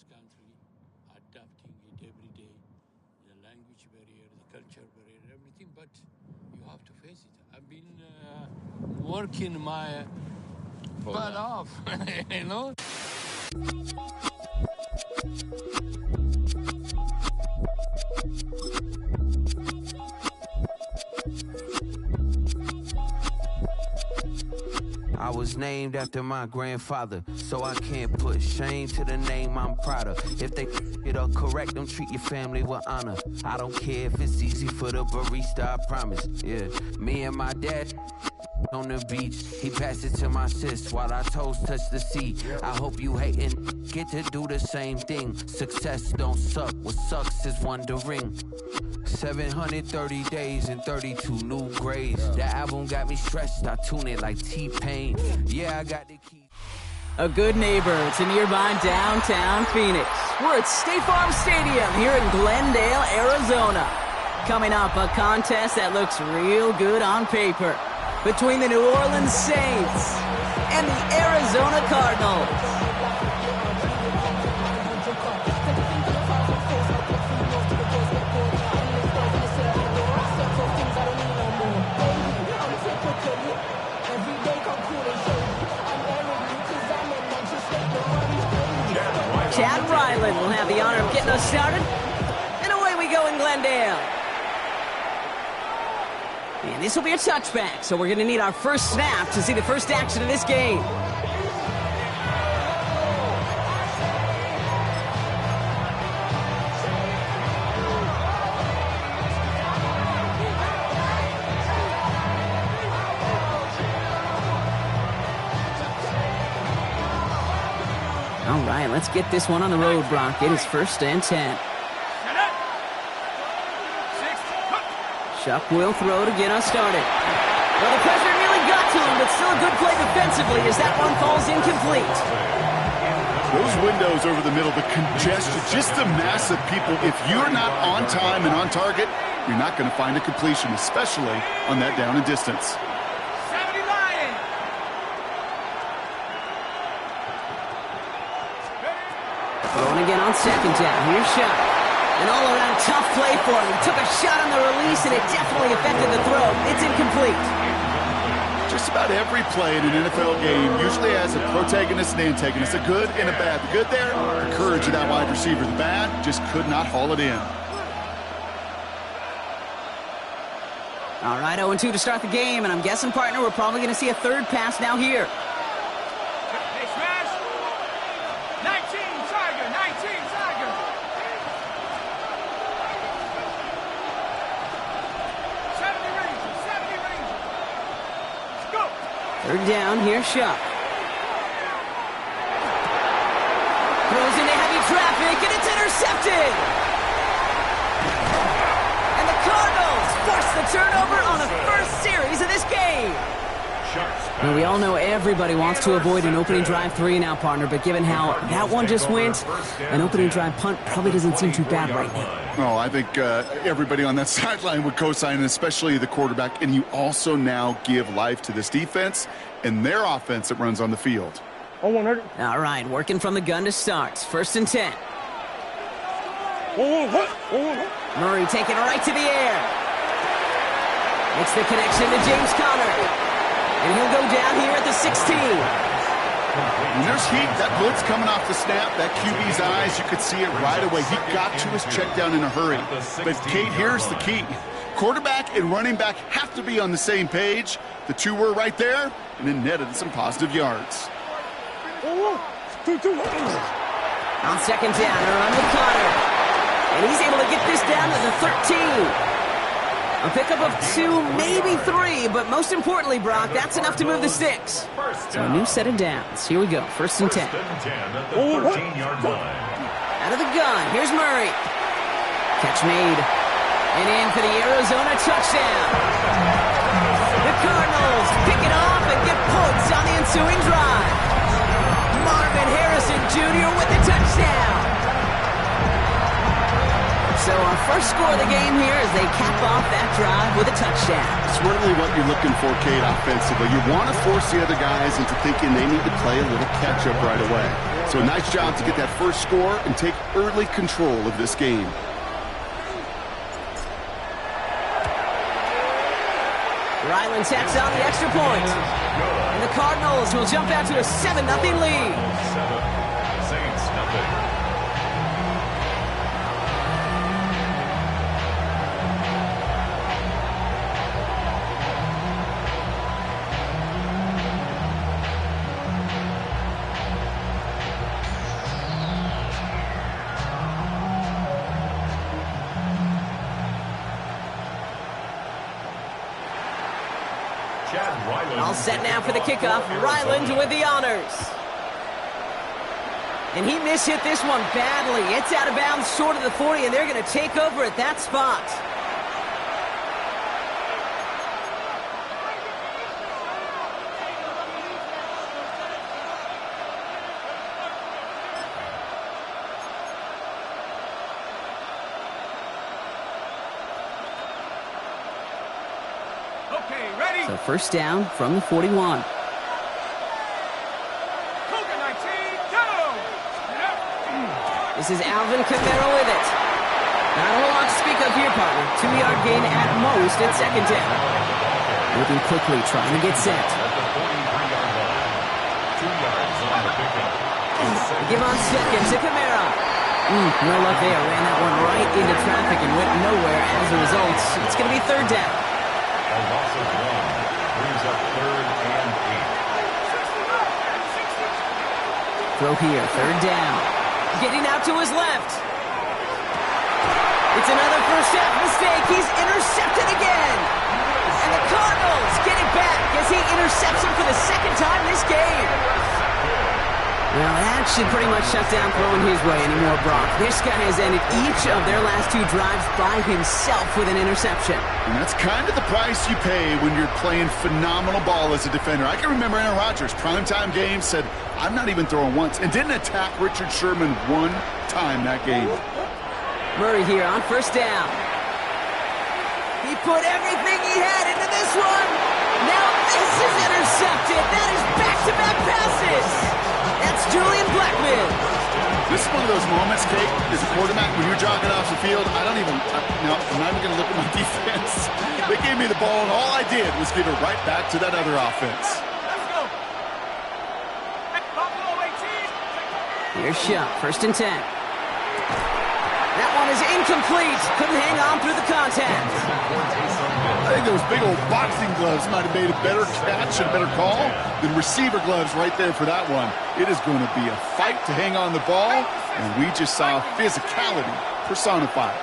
country, adapting it every day, the language barrier, the culture barrier, everything, but you have to face it. I've been working my butt off, you know? I was named after my grandfather, so I can't put shame to the name I'm proud of. If they it up correct, don't treat your family with honor. I don't care if it's easy for the barista, I promise. Yeah, me and my dad on the beach, he passed it to my sis while our toes touch the sea. I hope you hatin' get to do the same thing. Success don't suck, what sucks is wondering. 730 days and 32 new grades. That album got me stressed, I tune it like T-Pain. Yeah, I got the key. A good neighbor to nearby downtown Phoenix. We're at State Farm Stadium here in Glendale, Arizona. Coming up, a contest that looks real good on paper between the New Orleans Saints and the Arizona Cardinals. Chad Ryland will have the honor of getting us started. And away we go in Glendale. And this will be a touchback, so we're going to need our first snap to see the first action of this game. All right, let's get this one on the road, Brock. It is 1st and 10. Chuck will throw to get us started. Well, the pressure nearly got to him, but still a good play defensively as that one falls incomplete. Those windows over the middle, the congestion, just the mass of people. If you're not on time and on target, you're not going to find a completion, especially on that down and distance. Throwing again on 2nd down. Here's Chuck. An all-around tough play for him. He took a shot on the release, and it definitely affected the throw. It's incomplete. Just about every play in an NFL game usually has a protagonist and antagonist, a good and a bad. The good there, the courage of that wide receiver. The bad just could not haul it in. All right, 0-2 to start the game, and I'm guessing, partner, we're probably going to see a third pass now here. Hey, smash! 19, Tiger! 19, Tiger! Third down, here's Shuck. Throws into heavy traffic, and it's intercepted! And the Cardinals force the turnover on the first series of this game. Well, we all know everybody wants to avoid an opening drive 3 now, partner, but given how that one just went, an opening drive punt probably doesn't seem too bad right now. Oh, I think everybody on that sideline would co-sign, and especially the quarterback. And you also now give life to this defense and their offense that runs on the field. All right, working from the gun to start. 1st and 10. Murray taking it right to the air. Makes the connection to James Conner. And he'll go down here at the 16. When there's heat, that blitz coming off the snap, that QB's eyes, you could see it right away. He got to his check down in a hurry. But, Kate, here's the key. Quarterback and running back have to be on the same page. The two were right there, and then netted some positive yards. On 2nd down, a run with Conner. And he's able to get this down to the 13. A pickup of 2, maybe 3, but most importantly, Brock, that's enough to move the sticks. So a new set of downs. Here we go, 1st and 10. Out of the gun, here's Murray. Catch made. And in for the Arizona touchdown. The Cardinals pick it off and get points on the ensuing drive. Marvin Harrison Jr. with the touchdown. So our first score of the game here as they cap off that drive with a touchdown. Certainly what you're looking for, Kate, offensively. You want to force the other guys into thinking they need to play a little catch-up right away. So So nice job to get that first score and take early control of this game. Ryland tacks on the extra point. And the Cardinals will jump out to a 7-0 lead. Saints nothing. All set now for the kickoff. Ryland with the honors. And he mishit this one badly. It's out of bounds short of the 40, and they're going to take over at that spot. Okay, ready? So first down from the 41. Cougar 19, go! This is Alvin Kamara with it. Not a whole lot to speak of here, partner. 2-yard gain at most at second down. Moving quickly, trying to get set. At the 43-yard line. 2 yards on the pickup. Give on second to Kamara. No luck there. Ran that one right into traffic and went nowhere as a result. It's going to be third down. A loss of 1 brings up 3rd and 8. Throw here, third down. Getting out to his left. It's another first half mistake. He's intercepted again. And the Cardinals get it back as he intercepts him for the second time this game. Well, that should pretty much shut down throwing his way anymore, Brock. This guy has ended each of their last 2 drives by himself with an interception. And that's kind of the price you pay when you're playing phenomenal ball as a defender. I can remember Aaron Rodgers, primetime game, said, I'm not even throwing once, and didn't attack Richard Sherman one time that game. Murray here on first down. He put everything he had into this one. Now this is intercepted. That is back-to-back passes. That's Julian Blackmon. This is one of those moments, Kate, as a quarterback, when you're jogging off the field, I'm not even going to look at my defense. They gave me the ball, and all I did was give it right back to that other offense. Let's go. Buffalo 18. Here's Shuck, first and 10. That one is incomplete. Couldn't hang on through the contact. I think those big old boxing gloves might have made a better catch and a better call than receiver gloves right there for that one. It is going to be a fight to hang on the ball, and we just saw physicality personified.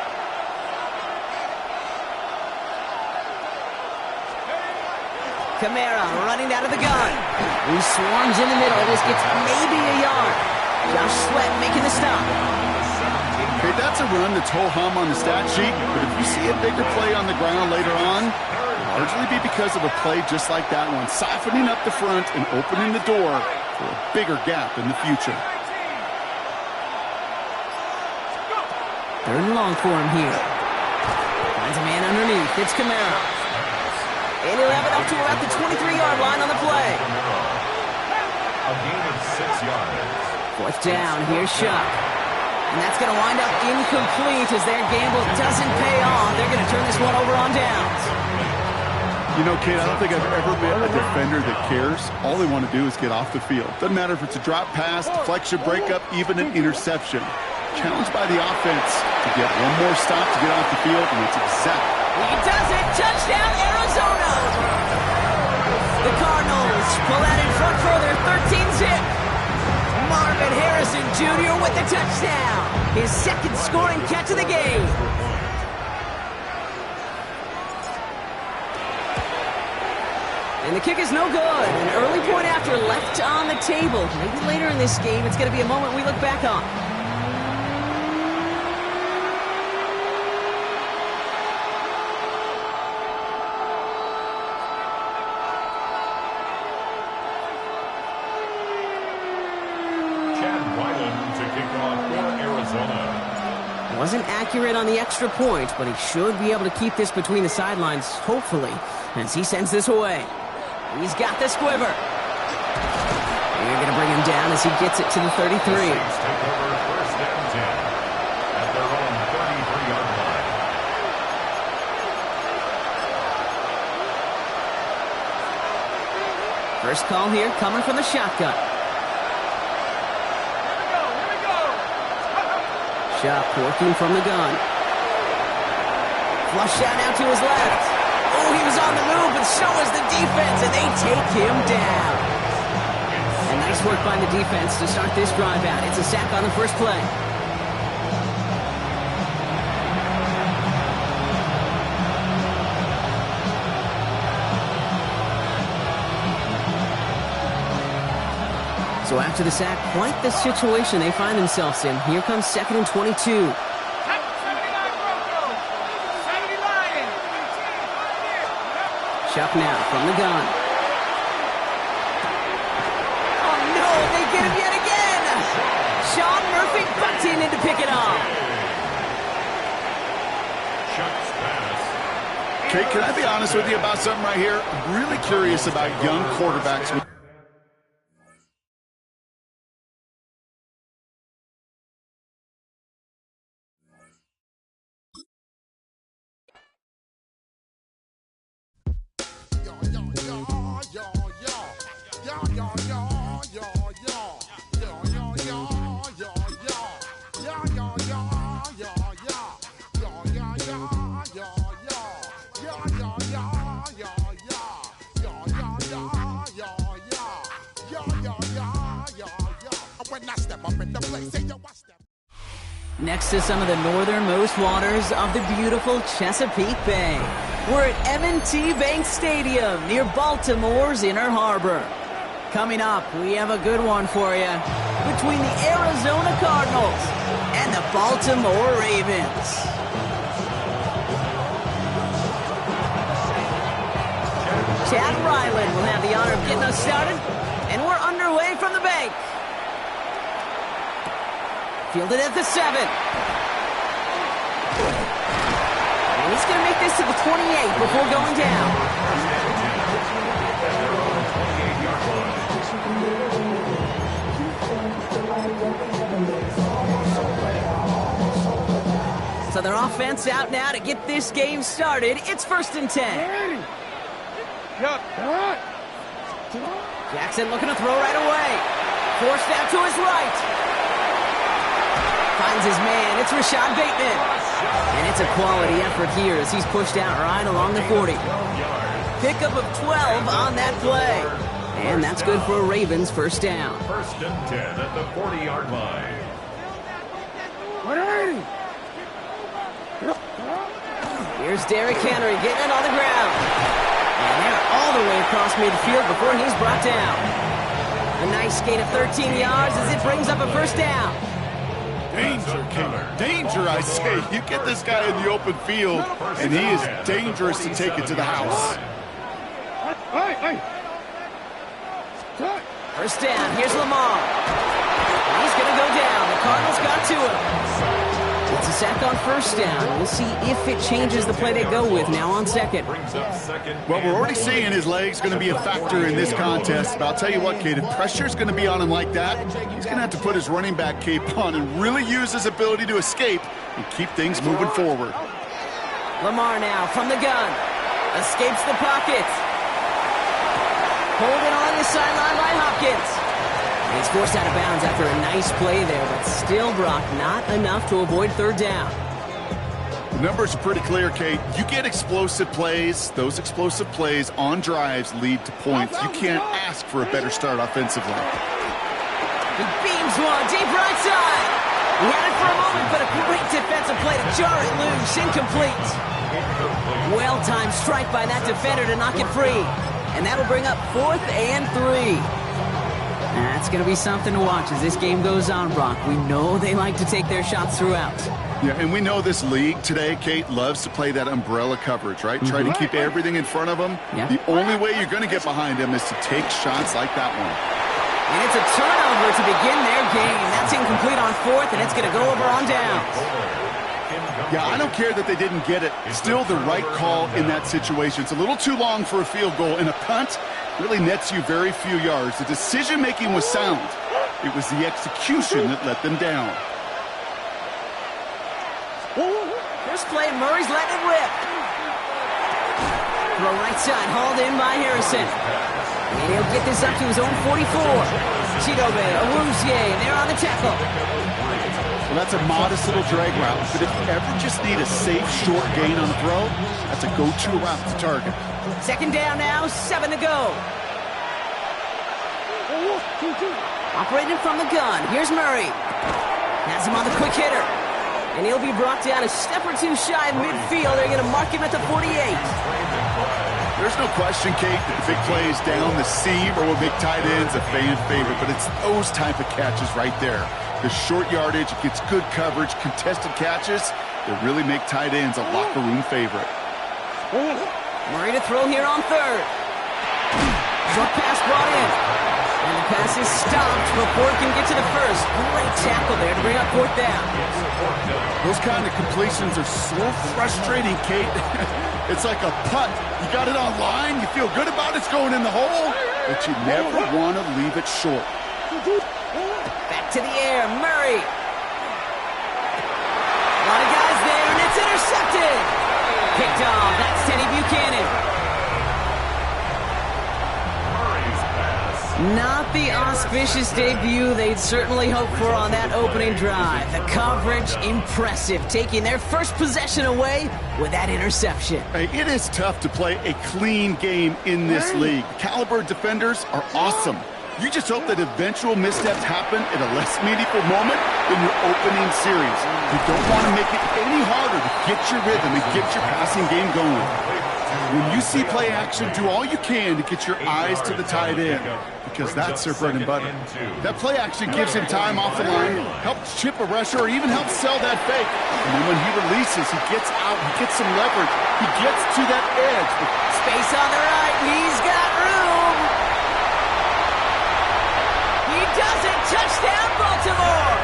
Kamara running out of the gun. He swarms in the middle. This gets maybe a yard. Josh Sweat making the stop. Okay, that's a run that's ho-hum on the stat sheet, but if you see a bigger play on the ground later on, it'll largely be because of a play just like that one, softening up the front and opening the door for a bigger gap in the future. Third and long for him here. Finds a man underneath. It's Kamara. And he'll have it up to about the 23-yard line on the play. A gain of 6 yards. Fourth down. Here's Shuck. And that's going to wind up incomplete as their gamble doesn't pay off. They're going to turn this one over on downs. You know, Kate, I don't think I've ever met a defender that cares. All they want to do is get off the field. Doesn't matter if it's a drop pass, deflection, breakup, even an interception. Challenged by the offense to get one more stop to get off the field, and it's exactly. He does it. Touchdown, Arizona. The Cardinals pull out in front for their 13-zip. Marvin Harrison Jr. with the touchdown. His second scoring catch of the game. And the kick is no good. An early point after left on the table. Maybe later in this game, it's going to be a moment we look back on. Wasn't accurate on the extra point, but he should be able to keep this between the sidelines, hopefully, as he sends this away. He's got the squiver. They're going to bring him down as he gets it to the 33. The Saints take over first and 10 at their own 33-yard line. First call here coming from the shotgun. Here we go. Schaub working from the gun. Flush out now to his left. Oh, he was on the move, but so was the defense, and they take him down. And nice work by the defense to start this drive out. It's a sack on the first play. So after the sack, quite the situation they find themselves in. Here comes 2nd and 22. 79 Broncos. 70 Lions. Schaub now from the gun. Oh no, they get him yet again! Sean Murphy butts in to pick it off. Schuck's pass. Kate, can I be honest with you about something right here? I'm really curious about young quarterbacks. Next to some of the northernmost waters of the beautiful Chesapeake Bay. We're at M&T Bank Stadium near Baltimore's Inner Harbor. Coming up, we have a good one for you between the Arizona Cardinals and the Baltimore Ravens. Chad Ryland will have the honor of getting us started, and we're underway from the bank. Fielded at the 7. And he's going to make this to the 28 before going down. So their offense out now to get this game started. It's 1st and 10. Jackson looking to throw right away. Forced out to his right. Finds his man. It's Rashad Bateman. And it's a quality effort here as he's pushed out right along the 40. Pickup of 12 on that play. And that's good for a Ravens first down. 1st and 10 at the 40-yard line. Here's Derrick Henry getting it on the ground. And they're all the way across midfield before he's brought down. A nice skate of 13 yards as it brings up a first down. Danger, King. Danger, I say. You get this guy in the open field, and he is dangerous to take it to the house. First down. Here's Lamar. He's going to go down. The Cardinals got to him. It's a sack on first down. We'll see if it changes the play they go with now on second. Well, we're already seeing his legs going to be a factor in this contest. But I'll tell you what, Kate, if pressure's going to be on him like that, he's going to have to put his running back cape on and really use his ability to escape and keep things moving forward. Lamar now from the gun. Escapes the pocket. Holding on the sideline by Hopkins. And he's forced out of bounds after a nice play there, but still, Brock, not enough to avoid third down. The numbers are pretty clear, Kate. You get explosive plays. Those explosive plays on drives lead to points. You can't ask for a better start offensively. He beams one deep right side. He had it for a moment, but a great defensive play to jar it loose. Incomplete. Well-timed strike by that defender to knock it free. And that'll bring up 4th and 3. That's going to be something to watch as this game goes on, Brock. We know they like to take their shots throughout. Yeah, and we know this league today, Kate, loves to play that umbrella coverage, right? Try to keep everything in front of them. Yeah. The only way you're going to get behind them is to take shots like that one. And it's a turnover to begin their game. That's incomplete on 4th, and it's going to go over on downs. Yeah, I don't care that they didn't get it. Still the right call in that situation. It's a little too long for a field goal, and a punt really nets you very few yards. The decision-making was sound. It was the execution that let them down. First play, Murray's letting it rip. Throw right side, hauled in by Harrison. And he'll get this up to his own 44. Chidobe, Awuzie, they're on the tackle. Well, that's a modest little drag route, but if you ever just need a safe, short gain on the throw, that's a go-to route to target. Second down now, 7 to go. Operating from the gun, here's Murray. Has him on the quick hitter. And he'll be brought down a step or two shy of midfield. They're going to mark him at the 48. There's no question, Kate, that the big plays down the seam or will make tight ends a fan favorite, but it's those type of catches right there. The short yardage, it gets good coverage, contested catches that really make tight ends a locker room favorite. Murray to throw here on third. Short pass brought in. And the pass is stopped before it can get to the first. Great tackle there to bring up fourth down. Those kind of completions are so frustrating, Kate. It's like a putt. You got it on line, you feel good about it's going in the hole, but you never want to leave it short. Back to the air, Murray. A lot of guys there, and it's intercepted. Picked off, that's Teddy Buchanan. Not the auspicious debut they'd certainly hoped for on that opening drive. The coverage, impressive, taking their first possession away with that interception. Hey, it is tough to play a clean game in this league. Caliber defenders are awesome. You just hope that eventual missteps happen at a less meaningful moment than your opening series. You don't want to make it any harder to get your rhythm and get your passing game going. When you see play action, do all you can to get your eyes to the tight end, because that's their bread and butter. That play action gives him time off the line, helps chip a rusher, or even helps sell that fake. And then when he releases, he gets out, he gets some leverage, he gets to that edge. Space on the right, he's got room. He does it, touchdown Baltimore.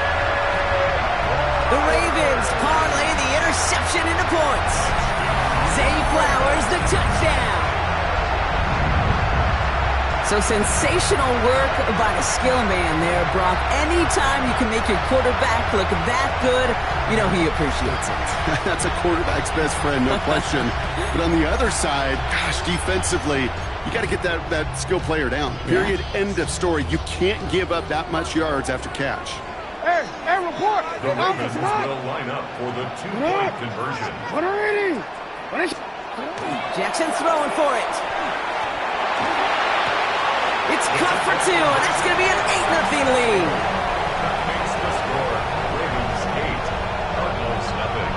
The Ravens parlay the interception into points. Zay Flowers, the touchdown. So sensational work by the skill man there, Brock. Anytime you can make your quarterback look that good, you know he appreciates it. That's a quarterback's best friend, no question. But on the other side, gosh, defensively, you got to get that skill player down. Period, end of story. You can't give up that much yards after catch. Hey, report! The Ravens will line up for the two-point conversion. What are reading? Jackson throwing for it. It's cut for two, and that's going to be an 8-0 lead. That makes the score Ravens 8, Cardinals nothing.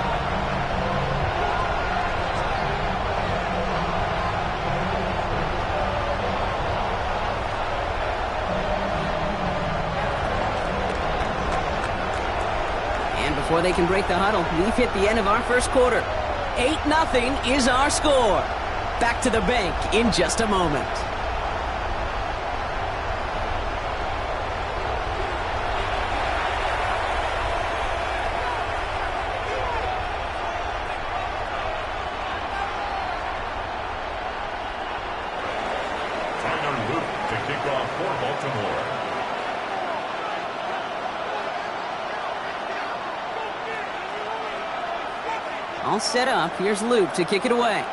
And before they can break the huddle, we've hit the end of our first quarter. 8-0 is our score. Back to the bank in just a moment. Tyler Luke to kick off for Baltimore. All set up. Here's Luke to kick it away.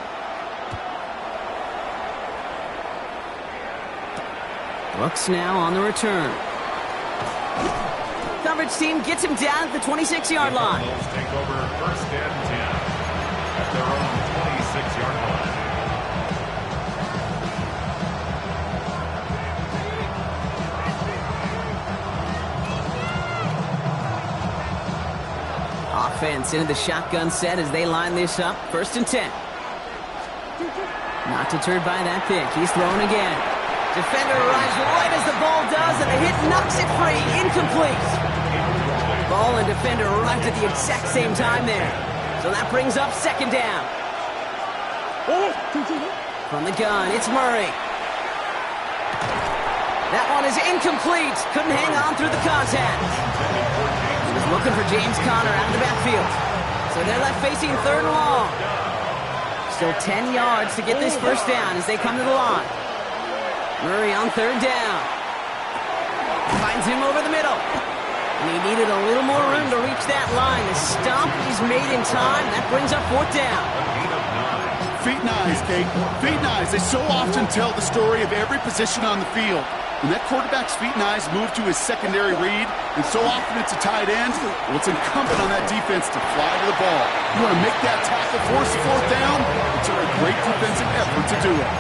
Brooks now on the return. Coverage team gets him down at the 26-yard line. Cardinals take over first and 10 at their own 26-yard line. Offense into the shotgun set as they line this up. First and 10. Not deterred by that pick. He's throwing again. Defender arrives right as the ball does, and the hit knocks it free. Incomplete. Ball and defender arrived at the exact same time there. So that brings up second down. From the gun, it's Murray. That one is incomplete. Couldn't hang on through the contact. He was looking for James Conner out of the backfield. So So they're left facing third and long. Still 10 yards to get this first down as they come to the line. Murray on third down. Finds him over the middle. And he needed a little more room to reach that line. The stop is made in time. That brings up fourth down. Feet and eyes, Kate. Feet and eyes. They so often tell the story of every position on the field. When that quarterback's feet and eyes move to his secondary read, and so often it's a tight end, well, it's incumbent on that defense to fly to the ball. You want to make that tackle, force the fourth down, it took a great defensive effort to do it.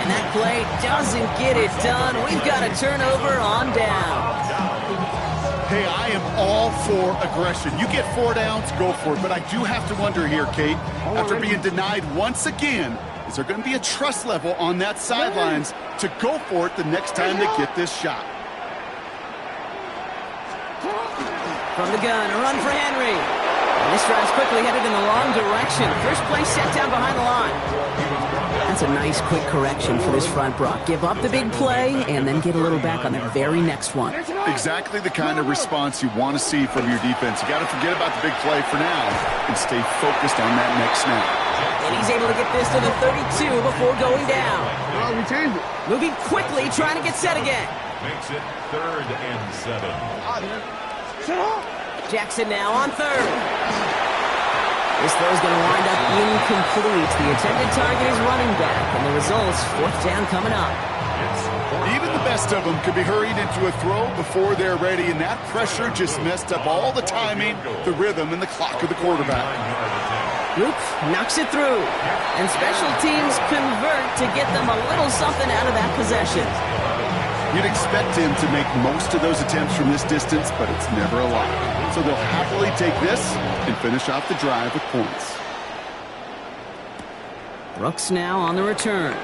And that play doesn't get it done. We've got a turnover on down. Hey, I am all for aggression. You get 4 downs, go for it. But I do have to wonder here, Kate, after being denied once again, is there going to be a trust level on that sidelines to go for it the next time they get this shot? From the gun, a run for Henry. And this drive's quickly headed in the wrong direction. First play set down behind the line. That's a nice quick correction for this front, Brock. Give up the big play and then get a little back on the very next one. Exactly the kind of response you want to see from your defense. You got to forget about the big play for now and stay focused on that next snap. And he's able to get this to the 32 before going down. Well, we changed it. Moving quickly, trying to get set again. Makes it 3rd and 7. Jackson now on third. This throw is going to wind up incomplete. The intended target is running back, and the result's fourth down coming up. Even the best of them could be hurried into a throw before they're ready, and that pressure just messed up all the timing, the rhythm, and the clock of the quarterback. Oop, knocks it through. And special teams convert to get them a little something out of that possession. You'd expect him to make most of those attempts from this distance, but it's never a lot. So they'll happily take this and finish off the drive with points. Brooks now on the return.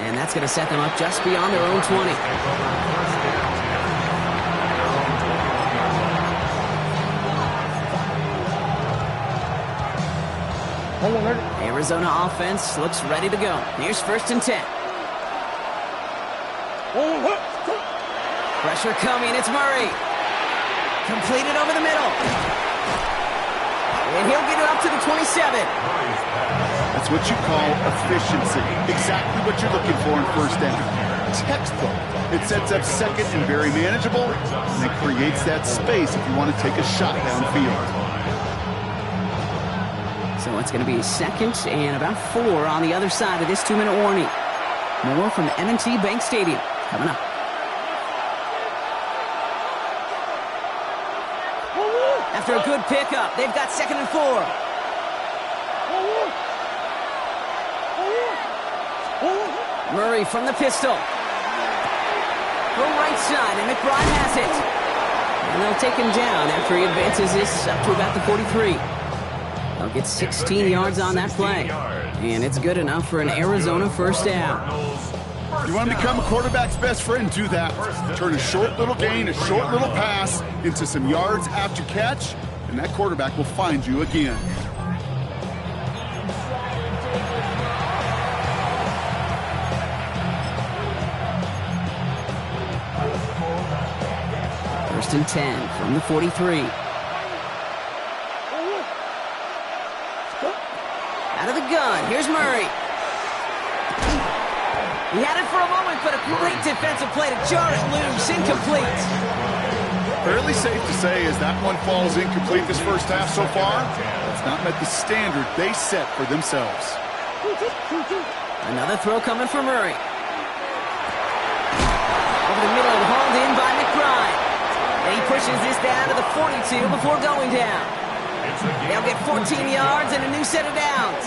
And that's going to set them up just beyond their own 20. Arizona offense looks ready to go. Here's 1st and 10. Pressure coming, it's Murray. Completed over the middle. And he'll get it up to the 27. That's what you call efficiency. Exactly what you're looking for in 1st down. Textbook. It sets up 2nd and very manageable, and it creates that space if you want to take a shot downfield. So it's going to be 2nd and about 4 on the other side of this 2-minute warning. More from M&T Bank Stadium coming up. After a good pickup, they've got 2nd and 4. Murray from the pistol. Go right side, and McBride has it. And they'll take him down after he advances this up to about the 43. They'll get 16 yards on that play. And it's good enough for an Arizona 1st down. You want to become a quarterback's best friend? Do that. Turn a short little gain, a short little pass into some yards after catch, and that quarterback will find you again. First and 10 from the 43. Out of the gun, here's Murray. He had it for a moment, but a great defensive play to jar it loose. Incomplete. Fairly safe to say as that one falls incomplete this 1st half so far, it's not met the standard they set for themselves. Another throw coming for Murray. Over the middle and hauled in by McBride. And he pushes this down to the 42 before going down. They'll get 14 yards and a new set of downs.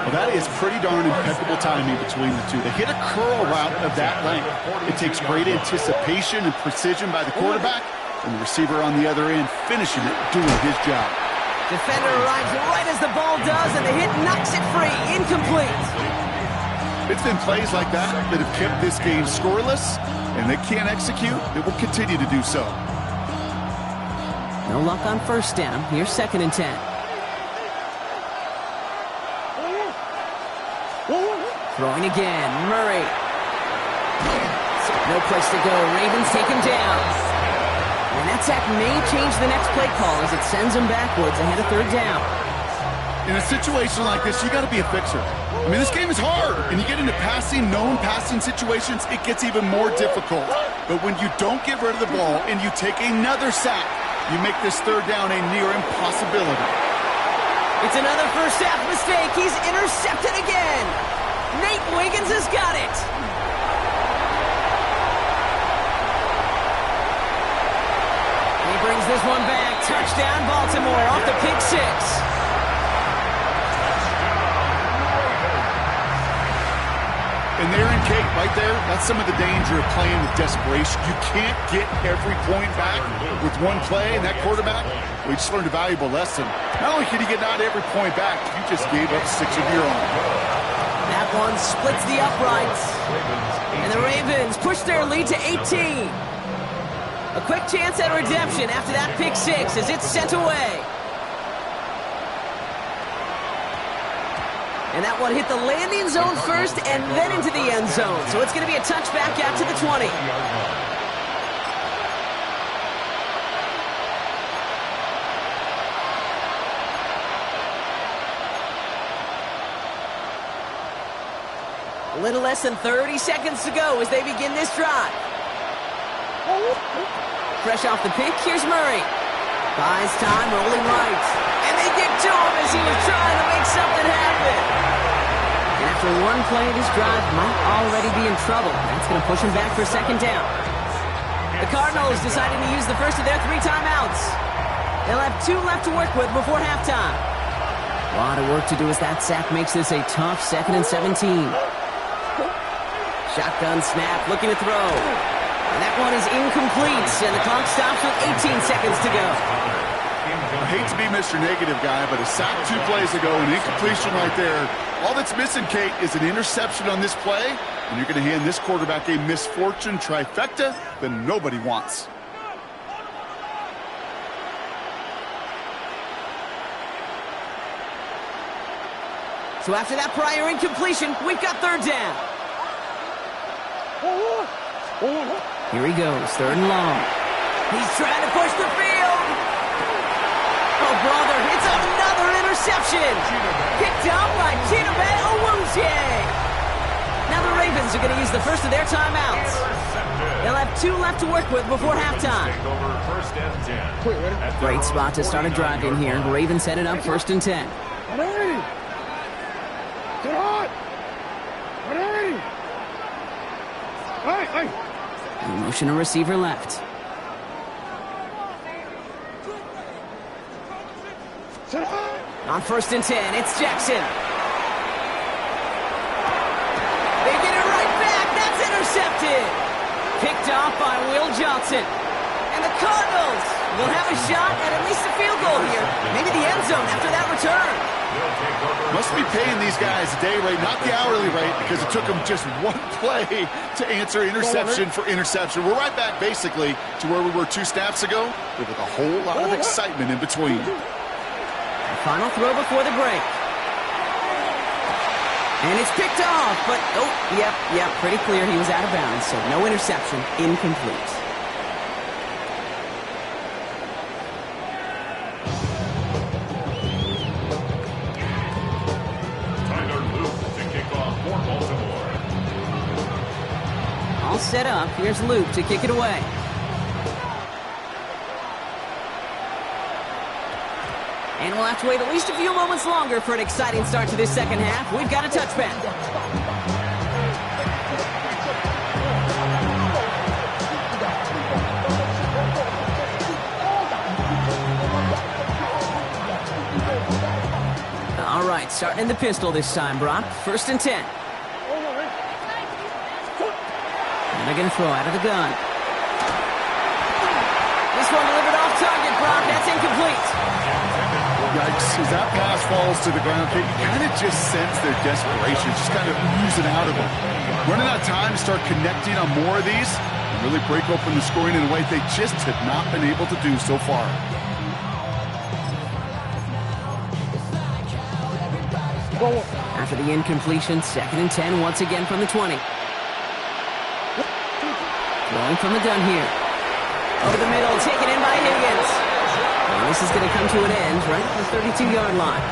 Well, that is pretty darn impeccable timing between the two. They hit a curl route of that length. It takes great anticipation and precision by the quarterback, and the receiver on the other end finishing it, doing his job. Defender arrives right as the ball does, and the hit knocks it free. Incomplete. It's been plays like that that have kept this game scoreless, and they can't execute. It will continue to do so. No luck on 1st down. Here's 2nd and 10. Throwing again. Murray. No place to go. Ravens take him down. And That sack may change the next play call as it sends them backwards ahead of third down. In a situation like this, you got to be a fixer. I mean, this game is hard, and you get into known passing situations, it gets even more difficult. But when you don't get rid of the ball and you take another sack, you make this third down a near impossibility. It's another first half mistake. He's intercepted again. Nate Wiggins has got it. He brings this one back. Touchdown, Baltimore, off the pick six. And there in Kate, right there, that's some of the danger of playing with desperation. You can't get every point back with one play, and that quarterback, well, he just learned a valuable lesson. Not only can you get not every point back, you just gave up 6 of your own. That one splits the uprights. And the Ravens push their lead to 18. A quick chance at redemption after that pick six as it's sent away. And that one hit the landing zone first and then into the end zone. So it's going to be a touchback out to the 20. A little less than 30 seconds to go as they begin this drive. Fresh off the pick, here's Murray. Buys time, rolling right. And they get to him as he was trying to make something happen. And after one play, this drive might already be in trouble. That's going to push him back for second down. The Cardinals decided to use the first of their 3 timeouts. They'll have 2 left to work with before halftime. A lot of work to do as that sack makes this a tough 2nd and 17. Shotgun snap, looking to throw. And that one is incomplete, and the clock stops with 18 seconds to go. I hate to be Mr. Negative guy, but a sack 2 plays ago, an incompletion right there. All that's missing, Kate, is an interception on this play, and you're going to hand this quarterback a misfortune trifecta that nobody wants. So after that prior incompletion, we've got third down. Here he goes, 3rd and long. He's trying to push the field. Oh, brother, it's another interception. Picked up by Chidobe Awuzie. Now the Ravens are going to use the first of their timeouts. They'll have 2 left to work with before halftime. Great spot to start a drive in here. Ravens headed up 1st and 10. Get hot! Ready! Hey! Motion a receiver left. On 1st and 10, it's Jackson. They get it right back. That's intercepted. Picked off by Will Johnson. And the Cardinals will have a shot at least a field goal here. Maybe the end zone after that return. Must be paying these guys a day rate, not the hourly rate, because it took them just 1 play to answer interception for interception. We're right back, basically, to where we were 2 snaps ago, but with a whole lot of excitement in between. Final throw before the break. And it's picked off, but, yep, pretty clear he was out of bounds, so no interception, incomplete. All set up, here's Luke to kick it away. And we'll have to wait at least a few moments longer for an exciting start to this second half. We've got a touchback. All right, starting in the pistol this time, Brock. 1st and 10. And they're going to throw out of the gun. This one delivered off target, Brock. That's incomplete. Yikes, as that pass falls to the ground, you kind of just sense their desperation, just kind of oozing out of them. Running out of time to start connecting on more of these and really break open the scoring in a way they just have not been able to do so far. After the incompletion, 2nd and 10 once again from the 20. Throwing from the gun here. Over the middle, taken in by This is going to come to an end right at the 32-yard line.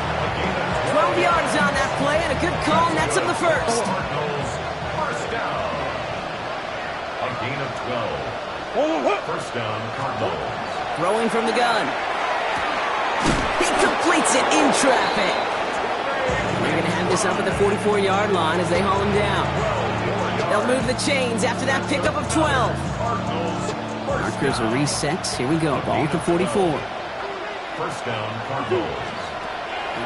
12 yards on that play, and a good call nets him the first. Cardinals, first down. A gain of 12. First down, Cardinals. Throwing from the gun. He completes it in traffic. They're going to have this up at the 44-yard line as they haul him down. They'll move the chains after that pickup of 12. Markers are reset. Here we go. Ball at the 44. First down, Cardinals.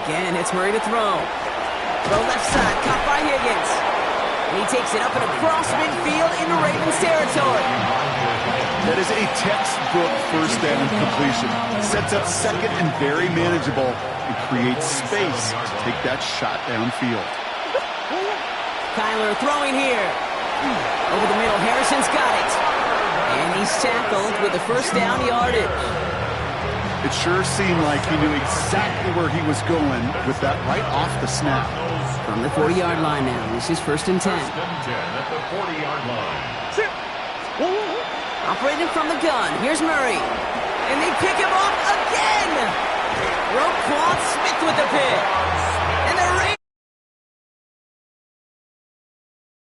Again, it's Murray to throw. Throw left side, caught by Higgins. And he takes it up and across midfield into Ravens territory. That is a textbook first down completion. Sets up second and very manageable and creates space to take that shot downfield. Kyler throwing here. Over the middle, Harrison's got it. And he's tackled with the first down yardage. It sure seemed like he knew exactly where he was going with that right off the snap. From the 40-yard line now, this is first and 10. First and 10 at the 40-yard line. Operating from the gun, here's Murray. And they pick him off again! Roquan Smith with the pick.